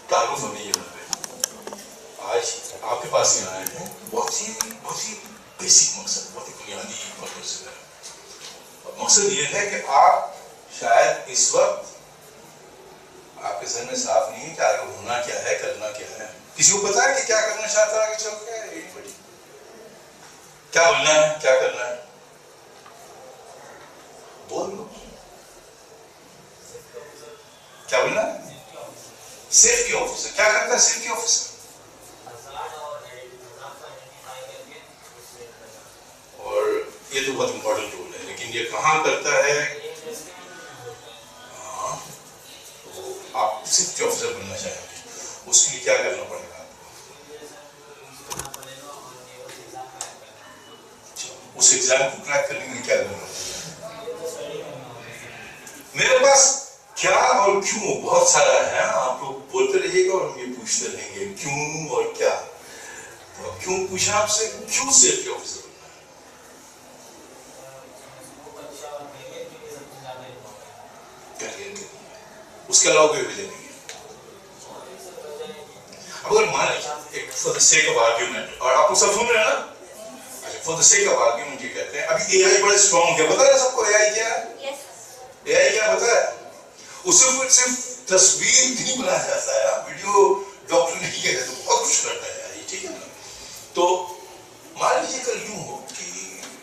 تعارف ہمیں یہ آج آپ کے پاس یہ آئے ہیں بہت ہی بیسک مقصد، بہت ہی بنیادی مقصد سے ہے. مقصد یہ ہے کہ آپ شاید اس وقت آپ کے ذہن میں صاف نہیں ہے کہ آگے ہونا کیا ہے، کرنا کیا ہے. کسی کو پتا ہے کہ کیا کرنا چاہتا ہے آگے چل کے؟ کیا بولنا ہے، کیا کرنا ہے؟ بول لو کیا بولنا ہے. سیفٹی آفیسر کیا کرتا ہے؟ سیفٹی آفیسر اور یہ تو بہت امپورٹنٹ رول ہے، لیکن یہ کہاں کرتا ہے؟ آپ سیفٹی آفیسر بننا چاہیں گے، اس کے لیے کیا کرنا پڑے گا آپ کو؟ اس ایگزام کو کریک کرنے کے لیے کیا کرنا پڑے گا؟ میرے پاس کیا اور کیوں بہت سارا ہے. آپ لوگ بولتے رہیے گا اور ہم یہ پوچھتے رہیں گے کیوں اور کیا. کیوں پوچھا آپ سے؟ کیوں سیفٹی آفیسر بننا ہے؟ اس کے علاوہ کوئی وجہ نہیں ہے. اگر مان لیجیے for the sake of argument, اور آپ لوگ سب سن رہے ہیں نا، for the sake of argument یہ کہتے ہیں ابھی اے آئی بڑے اسٹرانگ ہے. پتا ہے سب کو اے آئی کیا ہے؟ اے آئی کیا پتا ہے؟ اسے صرف تصویر نہیں بنایا جاتا ہے، ویڈیو ڈاکٹر نہیں کہتے تو بہت کچھ کرتا ہے. ٹھیک ہے نا؟ تو مان لیجیے کل یوں ہو کہ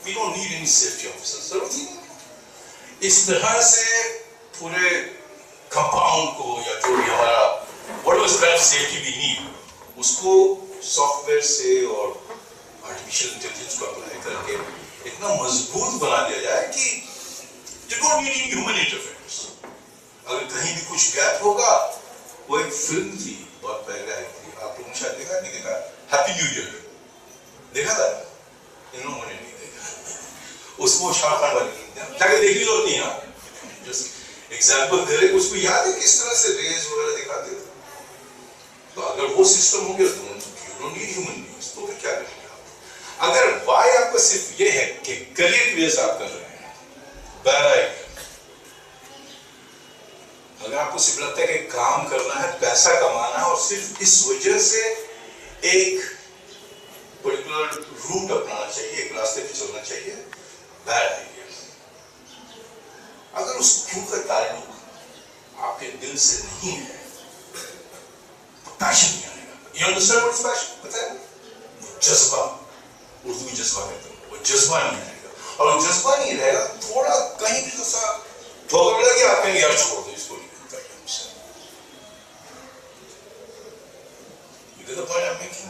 we don't need any safety officer, ضرورت ہی نہیں. اس طرح سے پورے کمپاؤنڈ کو یا جو بھی ہمارا what was current safety we need, اس کو سافٹ ویئر سے اور آرٹیفیشیل انٹیلیجنس کو اپلائی کر کے اتنا مضبوط بنا دیا جائے کہ you don't need human interference. اگر کہیں بھی کچھ گیپ ہوگا، وہ ایک فلم تھی بہت پہلے آئی تھی، آپ لوگوں نے شاید دیکھا نہیں دیکھا، ہیپی نیو ایئر دیکھا تھا؟ ان لوگوں نے نہیں دیکھا. اس کو شاہ رخ خان والی فلم تھی، تاکہ دیکھی ہوتی ہیں. جسٹ ایگزامپل دے رہے، اس کو یاد ہے کس طرح سے ریز وغیرہ دکھاتے تھے. تو اگر وہ سسٹم ہو گیا تو you don't need human beings، تو پھر کیا کریں گے آپ؟ اگر وائی آپ کا صرف یہ ہے کہ کریئر کی وجہ سے آپ کر رہے ہیں، اگر آپ کو صرف لگتا ہے کہ کام کرنا ہے، پیسہ کمانا ہے، اور صرف اس وجہ سے ایک پرٹیکولر روٹ اپنانا چاہیے، ایک راستے پہ چلنا چاہیے، بیڈ آئیڈیا. اگر اس کیوں کا تعلق آپ کے دل سے نہیں ہے تو پیشن نہیں آئے گا. یہ انڈرسٹینڈ واٹ از پیشن؟ پتہ ہے وہ جذبہ، اردو میں جذبہ کہتے ہیں، وہ جذبہ نہیں آئے گا. اور وہ جذبہ نہیں رہے گا، تھوڑا کہیں بھی تو سا ٹھوکر ملا کہ آپ کہیں یار چھوڑ دو اس کو، نہیں ملتا ہے ہم سے. یہ تو پوائنٹ آپ میکنگ.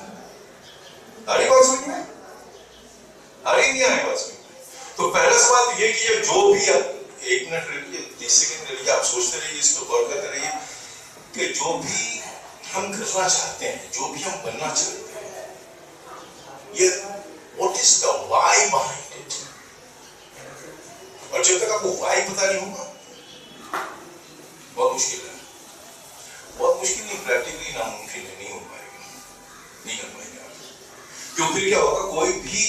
آ رہی بات سمجھ میں؟ آ رہی نہیں آ رہی بات سمجھ میں؟ تو پہلا سوال تو یہ کہ جو بھی آپ 1 منٹ رہیے، 30 سیکنڈ رہیے، آپ سوچتے رہیے، اس کو غور کرتے رہیے کہ جو بھی ہم کرنا چاہتے ہیں، جو بھی ہم بننا چاہتے ہیں، یہ what is the why behind it. اور جب تک آپ کو وائی پتہ نہیں ہوگا بہت مشکل ہے. بہت مشکل نہیں، پریکٹیکلی ناممکن ہے، نہیں ہو پائے گا، نہیں کر پائیں گے آپ. کیوں پھر کیا ہوگا، کوئی بھی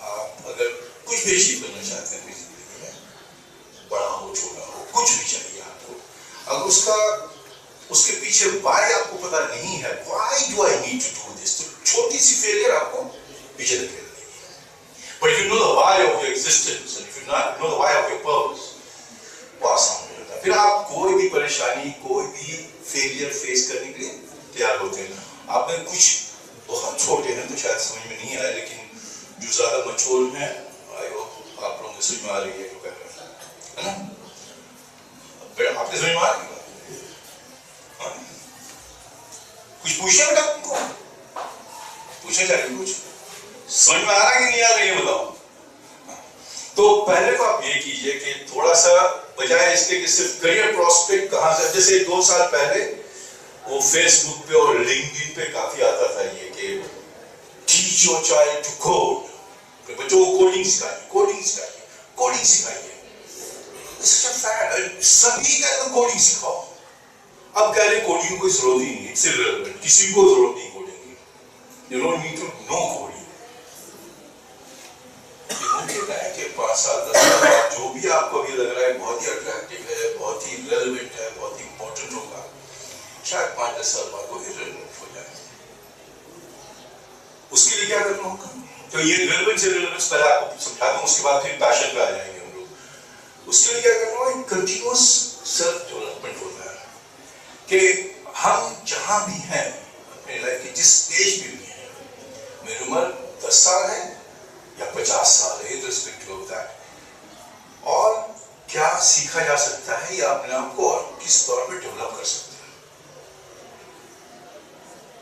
آپ اگر کچھ بھی اچیو کرنا چاہتے ہیں اپنی زندگی میں، بڑا ہو چھوٹا ہو، کچھ بھی چاہیے آپ کو، اگر اس کے پیچھے وائی آپ کو پتہ نہیں ہے، why do I need to do this, تو چھوٹی سی فیلئر آپ کو پیچھے دھکیل دے گی. But if you know the why of your existence, and if you know the why of your purpose, وہ آسان ہو جاتا ہے. پھر آپ کوئی بھی پریشانی، کوئی بھی فیلئر فیس کرنے کے لیے تیار ہوتے ہیں. آپ نے کچھ بہت چھوٹے ہیں تو شاید سمجھ میں نہیں آئے، لیکن جو زیادہ مچور ہیں آئی ہوپ آپ لوگوں کو سمجھ میں آ رہی ہے جو کہہ رہے ہیں، ہے نا؟ آپ نے سمجھ میں آ رہی ہے؟ کچھ پوچھیں گا تم کو، پوچھیں چاہیے کچھ سمجھ میں آ رہا ہے کہ نہیں آ رہا ہے، یہ بتاؤ. تو پہلے تو آپ یہ کیجئے کہ تھوڑا سا بجائے اس کے کہ صرف کریئر پراسپیکٹ کہاں سے، جیسے 2 سال پہلے وہ فیس بک پہ اور لنکڈ پہ کافی آتا تھا یہ کہ teach your child to code, بچوں کو کوڈنگ سکھائیے، کوڈنگ سکھائیے، کوڈنگ سکھائیے. سبھی کا تو کوڈنگ سکھاؤ. اب کہہ رہے کوڈنگ کوئی ضرورت ہی نہیں، صرف ریلیونٹ، کسی کو ضرورت نہیں کوڈنگ کی. You don't need to know coding. ممکن ہے کہ 5 سال 10 سال بعد جو بھی آپ کو ابھی لگ رہا ہے بہت ہی اٹریکٹیو ہے، بہت ہی ریلیونٹ ہے، بہت ہی امپورٹنٹ ہوگا، آپ کو irrelevant ہو جائے. اس کے لیے کیا کرنا ہوگا؟ تو یہ ریلیونس ریلیونس پہلے آپ کو سمجھاتا ہوں, اس کے بعد پھر پیشن پہ آ جائیں گے ہم لوگ. اس کے لیے کیا کرنا ہوگا؟ کنٹینیوس سیلف ڈیولپمنٹ ہوتا ہے کہ ہم جہاں بھی ہیں اپنے لائف کے جس اسٹیج پہ بھی ہیں, میری عمر 10 سال ہے یا 50 سال ہے, ریسپیکٹ ہوتا ہے, اور کیا سیکھا جا سکتا ہے یا اپنے آپ کو اور کس طور پہ ڈیولپ کر سکتے ہیں.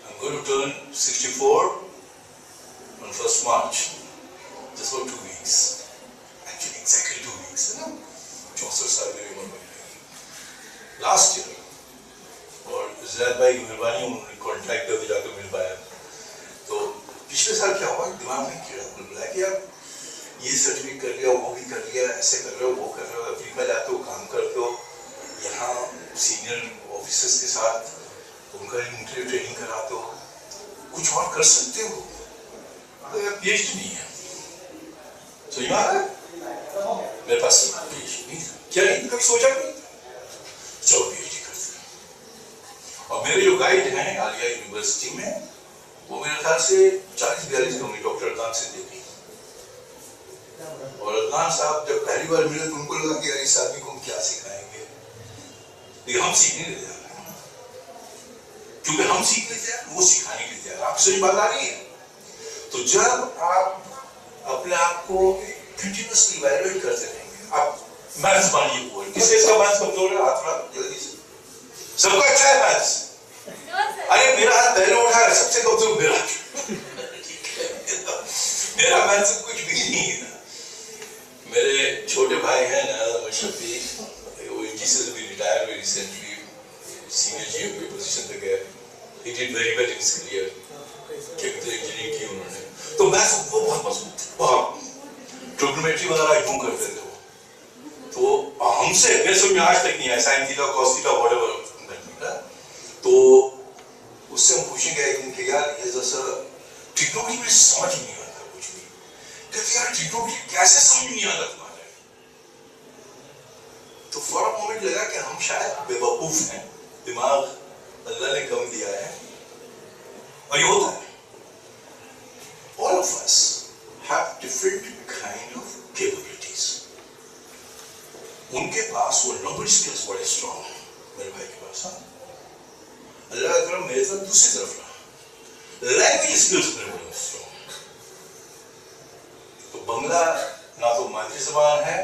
I'm going to turn 64 on 1st March, just for 2 weeks. Actually, exactly 2 weeks, ہے نا, 64 سال میری عمر میں. لاسٹ ایئر, اور زید بھائی کی مہربانی, انہوں نے کانٹیکٹ کر جا کے مل پایا. تو پچھلے سال کیا ہوا, دماغ میں کیڑا کھل گیا کہ یار یہ سرٹیفکیٹ کر لیا, وہ بھی کر لیا, ایسے کر رہے ہو, وہ کر رہے ہو, افریقہ جاتے ہو, کام کرتے ہو, یہاں سینئر آفیسرس کے ساتھ ان کا انٹرویو ٹریننگ کراتے ہو, کچھ اور کر سکتے ہو. پی ایچ ڈی نہیں ہے, سمجھ میں آ رہا ہے, میرے پاس پی ایچ ڈی نہیں تھا, کیا نہیں, کبھی سوچا نہیں, چلو پی ایچ ڈی کرتے ہیں. اور میرے جو گائیڈ ہیں عالیہ یونیورسٹی میں, وہ میرے خیال سے 40-42 کا ڈاکٹر عدنان صدیقی. اور عدنان صاحب جب پہلی بار ملے تو ان کو لگا کہ یار اس آدمی کو ہم کیا سکھائیں گے, لیکن ہم سیکھنے لے جا رہے ہیں, کیونکہ ہم سیکھ لیتے ہیں, وہ سکھانے کے لیے تیار. آپ سے بات آ رہی ہے. تو جب آپ اپنے آپ کو کنٹینیوسلی ایوالویٹ کرتے رہیں گے, آپ میتھس پڑھیے, وہ کس کے کا میتھس کمزور ہے, ہاتھ تھوڑا جلدی سے, سب کو اچھا ہے میتھس. ارے میرا ہاتھ پہلے اٹھا ہے, سب سے کمزور میرا, میرا میتھس کچھ بھی نہیں ہے. میرے چھوٹے بھائی ہیں نا شفیق, وہ ان سے بھی ریٹائر ہوئے ریسنٹلی, سینئر جی ایم کی پوزیشن پہ گئے. He did very well in his career. Chemical engineering کی انہوں نے, تو میتھس وہ بہت مضبوط تھے, بہت ٹریگنومیٹری وغیرہ یوں کرتے تھے وہ. تو ہم سے میرے سمجھ میں آج تک نہیں آیا sine theta cos theta what ever. تو اس سے ہم پوچھیں گے ایک دن کہ یار یہ جیسا ٹریگنومیٹری میں سمجھ نہیں آتا کچھ بھی, کہتے یار ٹریگنومیٹری کیسے سمجھ نہیں آتا تمہارے. تو فور اے مومنٹ لگا کہ ہم شاید بے وقوف ہیں, دماغ اللہ نے کم دیا ہے, اور یہ ہوتا ہے. All of us have different kind of capabilities. ان کے پاس وہ نمبر اسکلز بڑے اسٹرانگ ہیں, میرے بھائی کے پاس. ہاں, اللہ کا کرم میرے طرف دوسری طرف رہا, لینگویج اسکلز میرے بڑے اسٹرانگ ہیں. تو بنگلہ نہ تو مادری زبان ہے,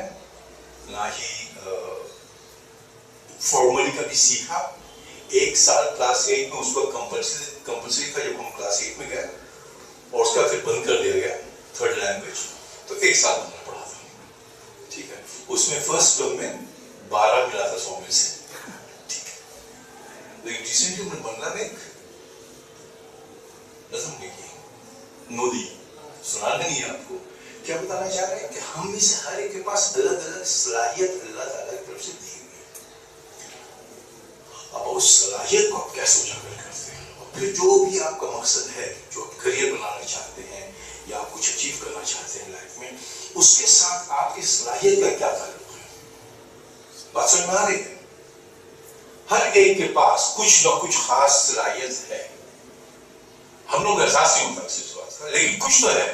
نہ ہی فارملی کبھی سیکھا. 1 سال کلاس 8 میں اس وقت کمپلسری تھا جب ہم کلاس 8 میں گئے, اور اس کا پھر بند کر دیا گیا تھرڈ لینگویج. تو 1 سال بنگلہ پڑھا تھا, ٹھیک ہے. اس میں فرسٹ ٹرم میں 12 ملا تھا 100 میں سے, ٹھیک ہے. لیکن ریسنٹلی میں بنگلہ میں نظم لکھی, نودی, سنا نہیں ہے آپ کو. کیا بتانا چاہ رہے ہیں کہ ہم میں سے ہر ایک کے پاس الگ الگ صلاحیت اللہ تعالیٰ کی طرف سے دی ہوئی ہے. اب اس صلاحیت کو آپ کیسے اجاگر کرتے ہیں, اور پھر جو بھی آپ کا مقصد ہے, جو آپ کریئر بنانا چاہتے ہیں یا آپ کچھ اچیو کرنا چاہتے ہیں لائف میں, اس کے ساتھ آپ کی صلاحیت کا کیا تعلق ہے. بات سمجھ میں آ رہی ہے؟ ہر ایک کے پاس کچھ نہ کچھ خاص صلاحیت ہے. ہم لوگ احساس نہیں ہوتا اس بات کا, لیکن کچھ تو ہے.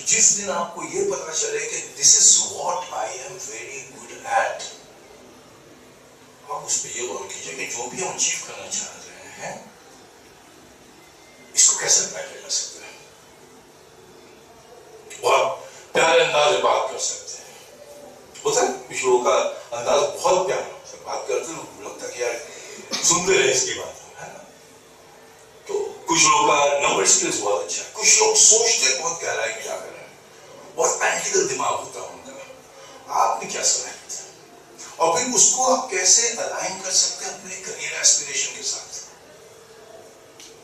جس دن آپ کو یہ پتا چلے کہ this is what I am very good at, آپ اس پہ یہ غور کیجیے کہ جو بھی ہم اچیو کرنا چاہ رہے ہیں اس کو کیسے اپلائی کیا جا سکتا ہے, اور پیارے انداز میں بات کر سکتے ہیں. ہوتا ہے کچھ لوگوں کا انداز بہت پیارا ہوتا ہے, بات کرتے ہوئے لگتا ہے کہ یار سنتے رہے اس کی بات, ہے نا. تو کچھ لوگوں کا نمبر اسکلز بہت اچھا ہے, کچھ لوگ سوچتے بہت گہرائی میں جا کر ہیں, بہت اینالیٹیکل دماغ ہوتا ہے ان کا. آپ نے کیا صلاحیت ہے, اور پھر اس کو آپ کیسے الائن کر سکتے ہیں اپنے کریئر ایسپیریشن کے ساتھ.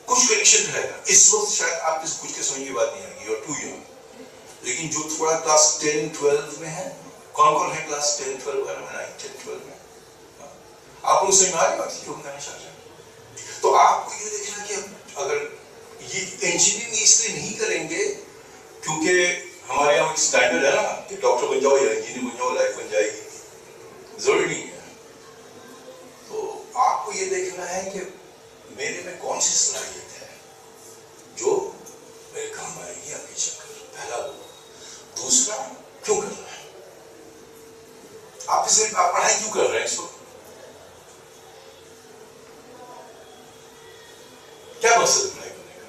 کچھ کنیکشن رہے گا. اس وقت شاید آپ اس کچھ کے سمجھ کی بات نہیں آئے گی, یو آر ٹو ینگ. لیکن جو تھوڑا کلاس 10-12 میں ہے, کون کون ہے کلاس 10-12 وغیرہ میں, 9-10-12 میں, آپ لوگ سمجھ میں آ رہی بات کیوں کہنا چاہ رہے ہیں. تو آپ کو یہ دیکھنا کہ اگر یہ انجینئرنگ اس لیے نہیں کریں گے کیونکہ ہمارے یہاں ایک اسٹینڈرڈ ہے نا کہ ڈاکٹر بن جاؤ یا انجینئر بن جاؤ لائف بن جائے گی, ضروری نہیں ہے. تو آپ کو یہ دیکھنا ہے کہ میرے میں کون سی صلاحیت ہے جو میرے کام آئے گی آگے چل کر؟ پہلا وہ. دوسرا, کیوں کرنا ہے؟ آپ اسے پڑھائی کیوں کر رہے ہیں اس وقت؟ کیا مقصد ہے پڑھائی کرنے کا؟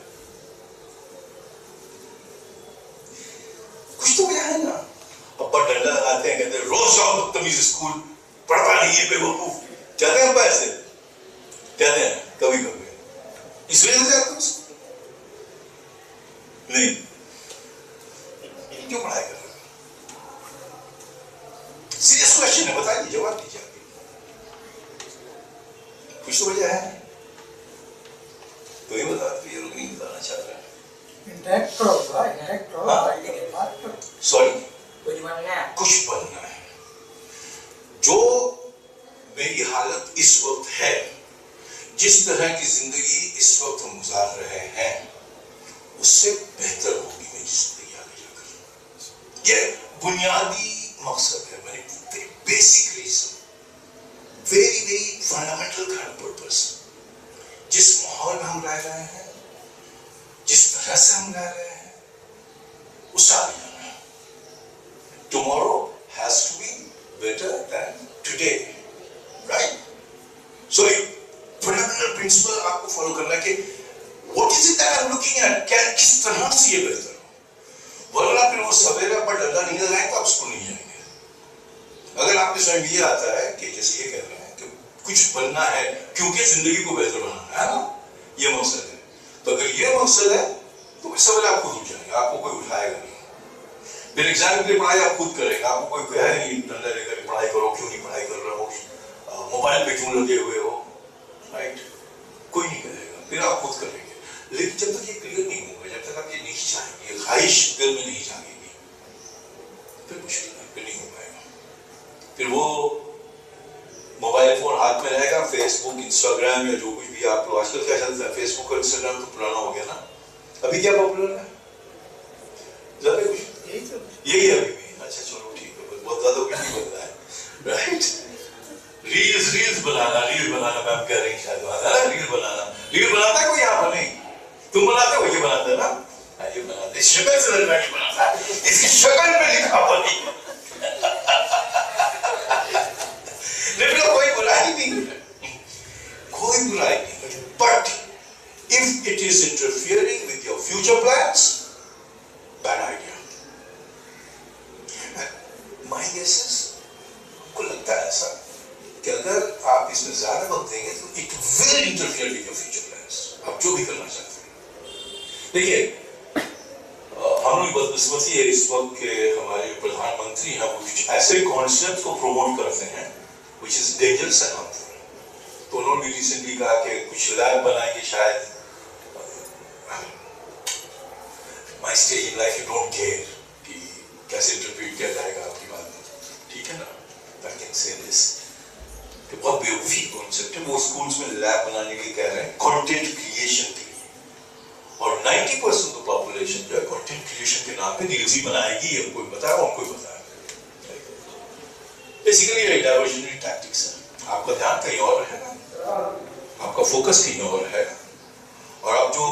کچھ تو وجہ ہے نا. ابا ڈنڈا لگاتے ہیں, کہتے ہیں روز جاؤ بدتمیز اسکول, پڑھتا نہیں ہے بے وقوف. کہتے ہیں ابا ایسے کہتے ہیں کبھی کبھی, اس وجہ سے جاتے ہیں نہیں. کیوں پڑھائی کر رہے ہیں؟ سیریس کوشچن ہے, بتائیے, جواب دیجیے. کچھ تو وجہ ہے تو یہ بتا, یہ لوگ نہیں بتانا چاہ رہے ہیں. سوری, کچھ بننا ہے. جو میری حالت اس وقت ہے, جس طرح کی زندگی اس وقت ہم گزار رہے ہیں, اس سے بہتر ہوگی میری زندگی آگے جا کر. یہ بنیادی مقصد ہے, میری basic reason, very very fundamental kind purpose. جس ماحول میں ہم رہ رہے ہیں, جس طرح سے ہم رہ رہے ہیں, اس سے آگے جانا ہے. Tomorrow has to be better than today, right? So fundamental principle آپ کو فالو کرنا ہے کہ what is it that I'm looking at, کیا کس طرح سے یہ بہتر ہو. ورنہ پھر وہ سویرے پر ڈنڈا نہیں لگائیں تو آپ اس کو نہیں جائیں گے. اگر آپ کے سمجھ یہ آتا ہے کہ جیسے یہ کہہ رہے ہیں کہ کچھ بننا ہے کیونکہ زندگی کو بہتر بنانا ہے نا, یہ مقصد ہے, تو اگر یہ مقصد ہے تو پھر سویرے آپ خود اٹھ جائیں گے, آپ کو کوئی اٹھائے گا نہیں. پھر ایگزام کی پڑھائی آپ خود کریں گے, آپ کو کوئی کہے نہیں ڈنڈا لے کر پڑھائی کرو, کیوں نہیں پڑھائی کر رہے ہو, موبائل پہ کیوں لگے ہوئے ہو, رائٹ, کوئی نہیں کہے گا. پھر آپ خود کریں گے. لیکن جب تک یہ کلیئر نہیں ہوگا, جب تک آپ یہ نہیں چاہیں گے, خواہش دل میں نہیں جاگے گی, پھر مشکل ہے, پھر نہیں ہو پائے گا. پھر وہ موبائل فون ہاتھ میں رہے گا, فیس بک, انسٹاگرام یا جو کچھ بھی آپ لوگ آج کل کیا چلتا ہے, فیس بک اور انسٹاگرام تو پرانا ہو گیا نا, ابھی کیا پاپولر ہے, زیادہ کچھ یہی ابھی بھی. اچھا چلو ٹھیک ہے, بہت زیادہ کچھ نہیں بن رہا ہے, رائٹ. ریلز بنانا, میم کہہ رہی شاید ریل بناتا ہے کوئی یہاں پر نہیں, تم بناتے ہو, یہ بناتا ہے نا, یہ بناتا ہے, شکل سے لڑکا نہیں بناتا, اس کی شکل پہ لکھا ہوا نہیں. لیکن کوئی برائی نہیں ہے, کوئی برائی نہیں, but if it is interfering with your future plans, bad idea. My guess is, کو لگتا ہے ایسا کہ اگر آپ اس میں زیادہ وقت دیں گے تو it will interfere with your future plans. آپ جو بھی کرنا چاہتے ہیں. دیکھیے, ہم لوگ بدقسمتی ہے اس وقت کہ ہمارے پردھان منتری ہیں کچھ ایسے کانسیپٹ کو پروموٹ کرتے ہیں which is dangerous and harmful. تو انہوں نے بھی ریسنٹلی کہا کہ کچھ لیب بنائیں گے شاید. My stage in life, you don't care کہ کیسے انٹرپریٹ کیا جائے گا آپ کی بات میں, ٹھیک ہے نا. I can say this کہ بہت بے وفی کانسیپٹ ہے. وہ اسکولس میں لیب بنانے کے کہہ رہے ہیں کانٹینٹ کریشن کے لیے, اور 90% تو پاپولیشن جو ہے کانٹینٹ کریشن کے نام پہ ریلز ہی بنائے گی, ہم کوئی بتایا ان کو بتایا. بیسیکلی یہ ڈائیورژنری ٹیکٹکس ہے. آپ کا دھیان کہیں اور رہے گا, آپ کا فوکس کہیں اور رہے گا, اور آپ جو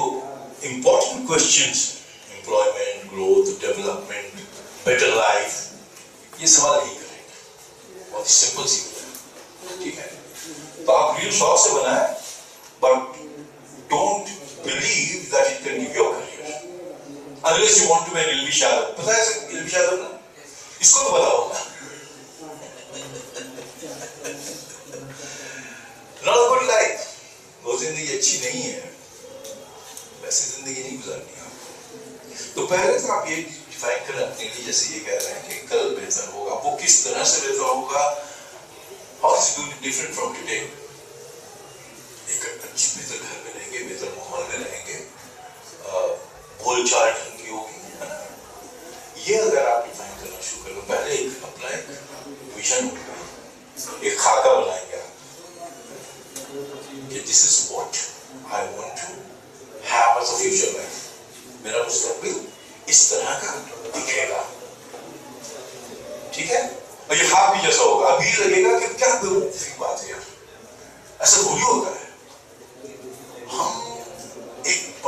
important questions, employment, growth, development, better life, یہ سوال نہیں کریں گے. بہت سمپل سی بات ہے, ٹھیک ہے. تو آپ ریل شوق سے بنائیں, but don't believe that it can give your career unless you want to be an Ilvish Yadav. پتہ ہے Ilvish Yadav نا, اس کو تو پتا ہوگا. Not a good life. وہ زندگی اچھی نہیں ہے, ویسی زندگی نہیں گزارنی آپ. تو پہلے تو آپ یہ ڈیفائن کریں اپنے لیے, جیسے یہ کہہ رہے ہیں کہ کل بہتر ہوگا, وہ کس طرح سے بہتر ہوگا, how is it going to be different from today. ایک اچھی بہتر گھر میں رہیں گے, بہتر ماحول میں رہیں گے, بول چال ڈھنگ کی ہوگی, ہے نا. یہ اگر آپ ڈیفائن کرنا شروع کریں, پہلے ایک اپنا ایک ویژن ہوگا, ایک خاکہ بنائیں گے آپ کہ this is what I want to have as a future life. میرا مستقبل اس طرح کا دکھے گا, ٹھیک ہے. اور یہ خواب بھی جیسا ہوگا, ابھی لگے گا کہ کیا بے وقوفی بات ہے یار, ایسا تھوڑی ہوتا ہے.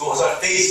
2023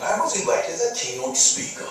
I was invited as a keynote speaker.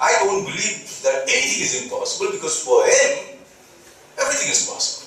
I don't believe that anything is impossible because for him everything is possible.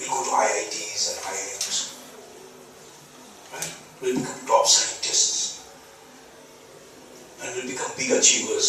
We'll go to IITs and IIMs, right? We'll become top scientists and we'll become big achievers.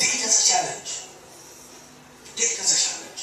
Take it as a challenge. Take it as a challenge.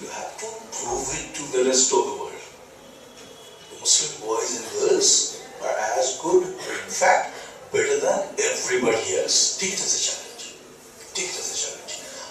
You have to prove it to the rest of the world. The Muslim boys and girls are as good, in fact, better than everybody else. Take it as a challenge. Take it as a challenge.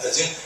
as in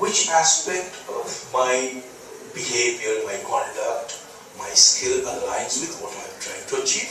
which aspect of my behavior, my conduct, my skill aligns with what I'm trying to achieve.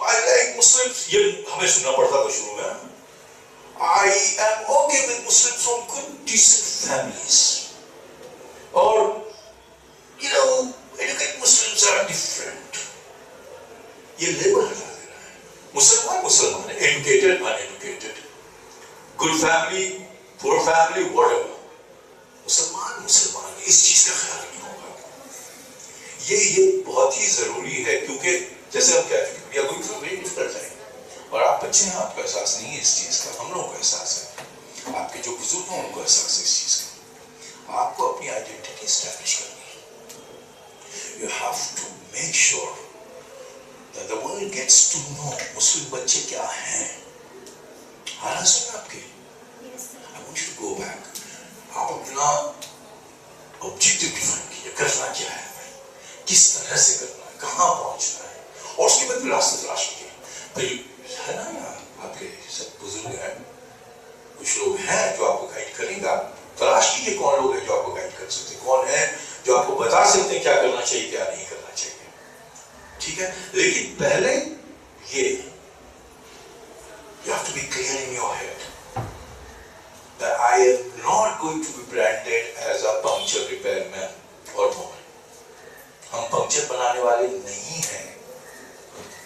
I like Muslims. یہ ہمیں سننا پڑتا تھا شروع میں. I am okay with Muslims from good, decent families. Or, you know, educated Muslims are different. یہ label ہٹا دینا ہے. مسلمان ہے, educated, uneducated, good family, poor family, whatever. مسلمان اس چیز کا خیال نہیں ہوگا. یہ بہت ہی ضروری ہے, کیونکہ جیسے ہم کہتے ہیں we are going through a very difficult time. اور آپ بچے ہیں, آپ کو احساس نہیں ہے اس چیز کا, ہم لوگوں کو احساس ہے, آپ کے جو بزرگ ہیں ان کو احساس ہے اس چیز کا. آپ کو اپنی آئیڈینٹی اسٹیبلش کرنی ہے. You have to make sure that the world gets to know مسلم بچے کیا ہیں. حالات سنیں آپ کے. I want you to go back. آپ اپنا آبجیکٹو ڈیفائن کیجیے, کرنا کیا ہے, کس طرح سے کرنا ہے, کہاں پہنچنا ہے, اور اس کے بعد پھر راستہ تلاش کیجیے. پھر ہے نا آپ کے سب بزرگ ہیں, کچھ لوگ ہیں جو آپ کو گائیڈ کریں گے. آپ تلاش کیجیے کون لوگ ہیں جو آپ کو گائیڈ کر سکتے ہیں, کون ہیں جو آپ کو بتا سکتے ہیں کیا کرنا چاہیے کیا نہیں کرنا چاہیے. ٹھیک ہے, لیکن پہلے یہ you have to be clear in your head that I am not going to be branded as a puncture repairman or woman. ہم پنکچر بنانے والے نہیں ہیں.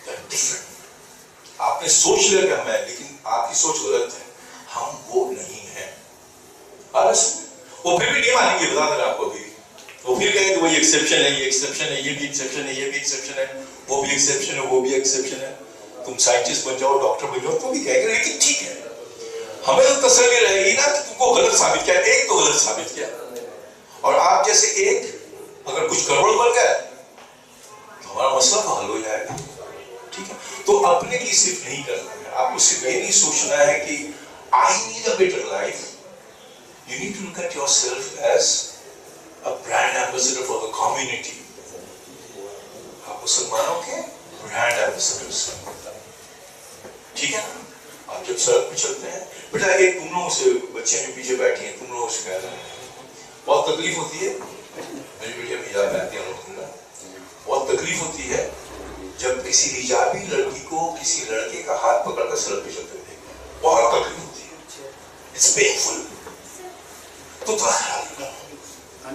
ڈفرنٹ. آپ نے سوچ لیا کہ ہم ہیں, لیکن آپ کی سوچ غلط ہے. ہم وہ نہیں ہیں. وہ پھر بھی نہیں مانیں گے, بتا دیں آپ کو بھی. وہ پھر کہیں کہ وہ یہ ایکسیپشن ہے, یہ ایکسیپشن ہے, یہ بھی ایکسیپشن ہے, یہ بھی ایکسیپشن ہے, وہ بھی ایکسیپشن ہے, وہ بھی ایکسیپشن ہے. تم سائنٹسٹ بن جاؤ, ڈاکٹر بن جاؤ, تو بھی کہیں گے, لیکن ٹھیک ہے. ہمیں تو تسلی رہے گی نا کہ تم کو غلط ثابت کیا, ایک تو غلط ثابت کیا, اور آپ جیسے ایک اگر کچھ گڑبڑ بن گیا تو ہمارا مسئلہ تو حل ہو جائے گا. ٹھیک ہے, تو اپنے لیے صرف نہیں کرنا ہے, آپ کو صرف یہ نہیں سوچنا ہے کہ I need a better life. You need to look at yourself as a brand ambassador for the community. آپ مسلمانوں کے برانڈ ایمبیسڈرز ہیں. ٹھیک ہے نا. آپ جب سڑک پہ چلتے ہیں, بیٹا ایک تم لوگوں سے, بچے جو پیچھے بیٹھی ہیں, تم لوگوں سے کہہ رہے ہیں, بہت تکلیف ہوتی ہے. میری بیٹیاں حجاب پہنتی ہیں, بہت تکلیف ہوتی ہے جب کسی حجابی لڑکی کو کسی لڑکے کا ہاتھ پکڑ کر سڑک پہ چلتے ہوئے, بہت تکلیف ہوتی ہے. It's painful. تو تھوڑا خیال رکھنا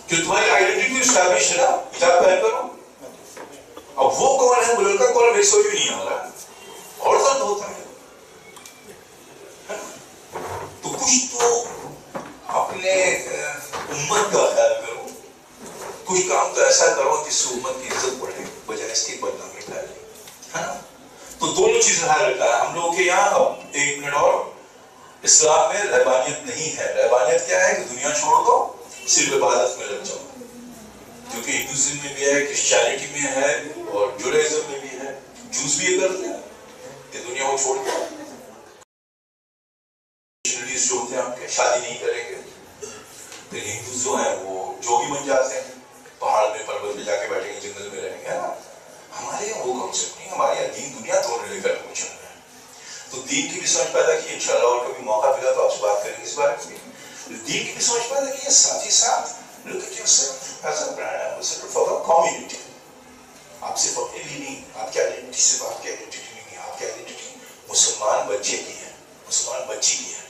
کہ تمہاری آئیڈینٹی اسٹیبلش ہے نا, حجاب پہن کر ہو. اب وہ کون ہے, وہ لڑکا کون ہے, میری سوچ بھی نہیں آ رہا. اور درد ہوتا ہے. تو کچھ تو اپنے امت کا خیال کرو, کچھ کام تو ایسا کرو جس سے امت کی عزت بڑھے, بجائے اس کی بدنامی پھیلے, ہے نا. تو دونوں چیزیں خیال رکھا ہے ہم لوگوں کے یہاں. اب ایک منٹ اور, اسلام میں رہبانیت نہیں ہے. رہبانیت کیا ہے کہ دنیا چھوڑ دو, صرف عبادت میں لگ جاؤ, جو کہ ہندوازم میں بھی ہے, کرسچینٹی میں ہے, اور جوڈائزم میں بھی ہے. جوز بھی یہ کرتے ہیں کہ دنیا کو چھوڑ دو. جو ہوتے ہیں آپ کے شادی نہیں کریں گے. پھر ہندوز جو ہیں وہ جوگی بن جاتے ہیں, پہاڑ میں پروت پہ جا کے بیٹھیں گے, جنگل میں رہیں گے. ہمارے یہاں وہ کانسیپٹ نہیں. ہمارے یہاں دین دنیا دونوں لے کر چل رہے ہیں. تو دین کی بھی سمجھ پیدا کی انشاءاللہ, اور کبھی موقع ملا تو آپ سے بات کریں گے اس بارے میں. دین کی بھی سمجھ پیدا کی ہے, ساتھ ہی ساتھ look at yourself as a brand ambassador for the community. آپ صرف اپنے لیے نہیں, آپ کی آئیڈینٹی صرف آپ کی آئیڈینٹی نہیں ہے, آپ کی آئیڈینٹی مسلمان بچے کی ہے, مسلمان بچی کی ہے.